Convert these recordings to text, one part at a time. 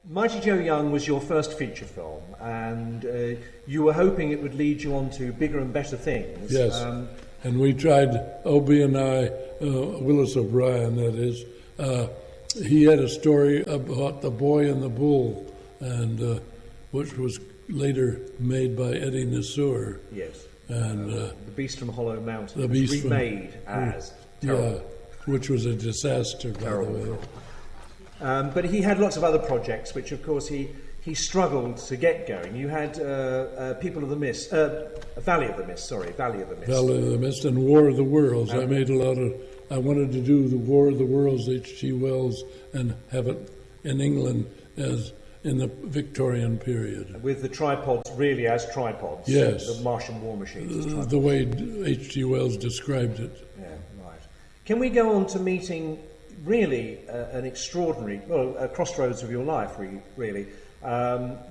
Mighty Joe Young was your first feature film, and you were hoping it would lead you on to bigger and better things. Yes, and we tried, Obie and I, Willis O'Brien, that is, he had a story about The Boy and the Bull, and which was later made by Eddie Nassour. Yes. And The Beast from Hollow Mountain the was Beast remade as terrible. Yeah, which was a disaster, by the way. But he had lots of other projects, which of course he struggled to get going. You had People of the Mist, Valley of the Mist, Valley of the Mist, and War of the Worlds. I wanted to do the War of the Worlds, H.G. Wells, and have it in England as in the Victorian period. With the tripods really as tripods. Yes. The Martian war machines. The way H.G. Wells described it. Yeah, right. Can we go on to meeting really an extraordinary, a crossroads of your life, really.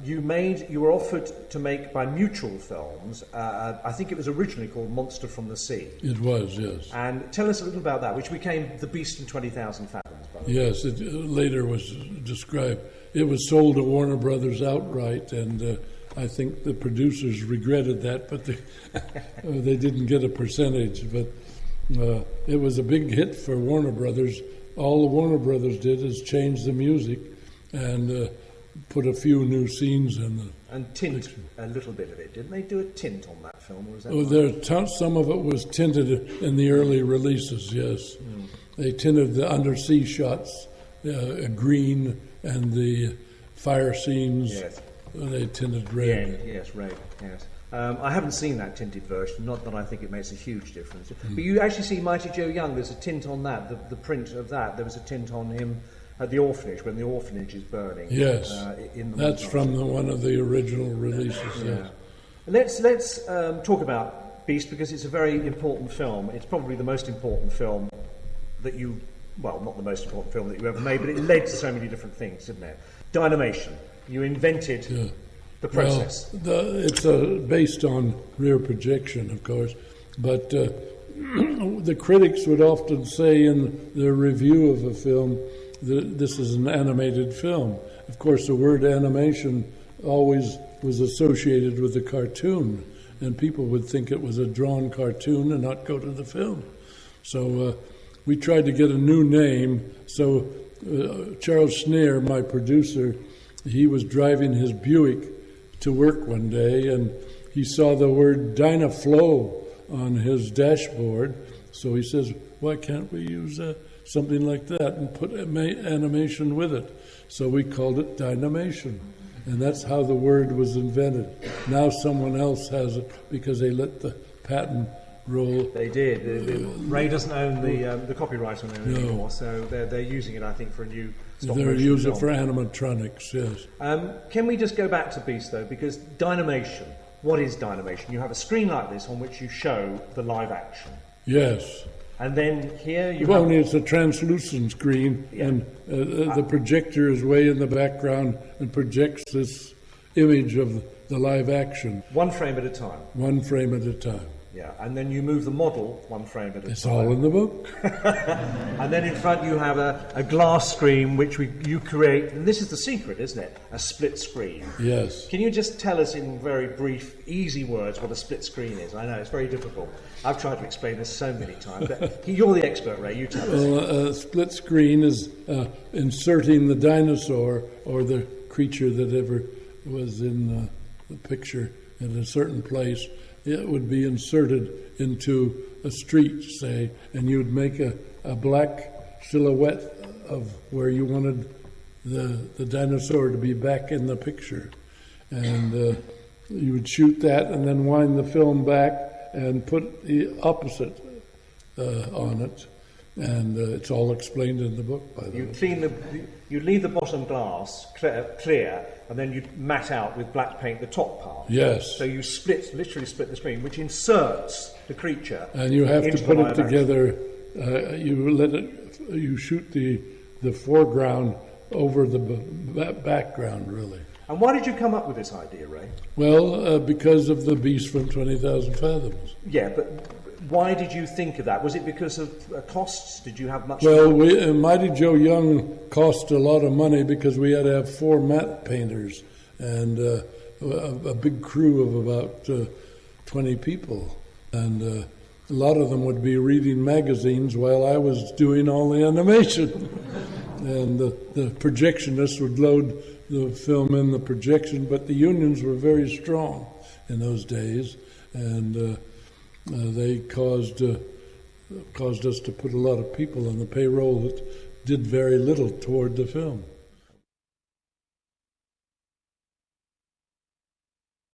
You were offered to make by Mutual Films, I think it was originally called Monster from the Sea. It was, yes. And tell us a little about that, which became The Beast in 20,000 Fathoms. Yes, it later was described. It was sold to Warner Brothers outright, and I think the producers regretted that, but they didn't get a percentage. But it was a big hit for Warner Brothers. All the Warner Brothers did is change the music and put a few new scenes in the and tint picture. A little bit of it. Didn't they do a tint on that film? Or was that some of it was tinted in the early releases, yes. Mm. They tinted the undersea shots green, and the fire scenes, yes. They tinted red. Yes, red, yes. I haven't seen that tinted version, not that I think it makes a huge difference. But you actually see Mighty Joe Young, there's a tint on that, the print of that, there was a tint on him at the orphanage, when the orphanage is burning. Yes, that's from one of the original releases. Yeah. Yes. Let's talk about Beast, because it's a very important film. It's probably the most important film that not the most important film that you ever made, but it led to so many different things, didn't it? Dynamation. You invented the process. Well, it's based on rear projection, of course, but the critics would often say in their review of a film that this is an animated film. Of course, the word animation always was associated with a cartoon, and people would think it was a drawn cartoon and not go to the film. So we tried to get a new name. So Charles Schneer, my producer, he was driving his Buick to work one day, and he saw the word Dynaflow on his dashboard. So he says, why can't we use something like that and put animation with it? So we called it Dynamation. And that's how the word was invented. Now someone else has it because they let the patent roll. They did. Ray doesn't own the copyright on it anymore, so they're using it, I think, for a new stop motion film. They're using it for animatronics, yes. Can we just go back to Beast, though? Because Dynamation, what is Dynamation? You have a screen like this on which you show the live action. Yes. And then here you have... it's a translucent screen, and the projector is way in the background and projects this image of the live action. One frame at a time. One frame at a time. Yeah, and then you move the model one frame at a time. It's all in the book. And then in front you have a glass screen which you create, and this is the secret, isn't it? A split screen. Yes. Can you just tell us in very brief, easy words what a split screen is? I know, it's very difficult. I've tried to explain this so many times, but you're the expert, Ray, you tell us. Well, a split screen is inserting the dinosaur or the creature that ever was in the picture in a certain place. It would be inserted into a street, say, and you'd make a black silhouette of where you wanted the dinosaur to be back in the picture. And you would shoot that and then wind the film back and put the opposite on it. And it's all explained in the book, by the way. You leave the bottom glass clear, and then you mat out with black paint the top part. Yes. So you literally split the screen, which inserts the creature. And you have to put it together. You shoot the foreground over the background, really. And why did you come up with this idea, Ray? Well, because of the Beast from 20,000 Fathoms. Yeah, but why did you think of that? Was it because of costs? Did you have much? Well, Mighty Joe Young cost a lot of money because we had to have 4 matte painters and a big crew of about 20 people. And a lot of them would be reading magazines while I was doing all the animation. And the projectionist would load the film in the projection, but the unions were very strong in those days, and they caused us to put a lot of people on the payroll that did very little toward the film.